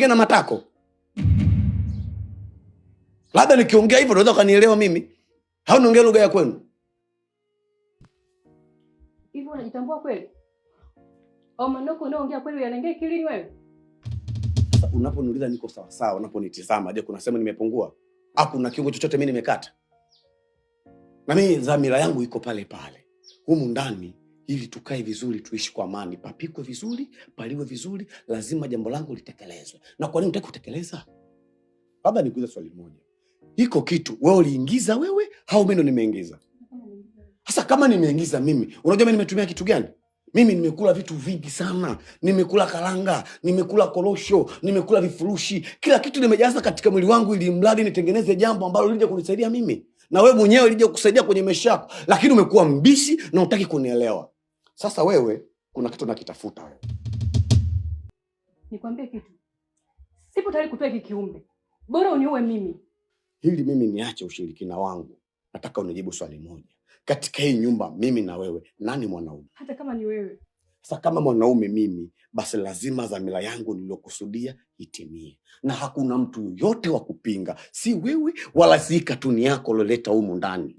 niongee na matako? Labda nikiongea hivyo unaweza kunielewa mimi. Au niongee lugha ya kwenu? Hivyo unajitambua kweli? Au maneno unaongea kweli yanaingia kilini wewe? Sasa unaponiuliza niko sawa sawa, unaponitizama je, kuna sema nimepungua? Au kuna kiungo chochote mimi nimekata? Na mimi dhamira yangu iko pale pale. Humu ndani ili tukae vizuri, tuishi kwa amani, papikwe vizuri, paliwe vizuri, lazima jambo langu litekelezwe. Na kwa nini unataka kutekeleza? Labda nikuulize swali moja. Iko kitu wewe uliingiza wewe au mimi ndo nimeingiza? Sasa kama nimeingiza mimi, unajua mimi nimetumia kitu gani? Mimi nimekula vitu vingi sana. Nimekula karanga, nimekula korosho, nimekula vifurushi. Kila kitu nimejaza katika mwili wangu ili mradi nitengeneze jambo ambalo lije kunisaidia mimi. Na wewe mwenyewe lije kukusaidia kwenye maisha yako. Lakini umekuwa mbishi na hutaki kunielewa. Sasa wewe kuna kitu nakitafuta wewe. Nikwambie kitu. Sipo tayari kutoa hiki kiumbe. Bora uniue mimi. Hili mimi niache ushirikina wangu. Nataka unijibu swali moja. Katika hii nyumba mimi na wewe nani mwanaume? Hata kama ni wewe. Sasa kama mwanaume mimi, basi lazima dhamira yangu niliyokusudia itimie. Na hakuna mtu yote wa kupinga. Si wewe wala si katuni yako loleta humu ndani.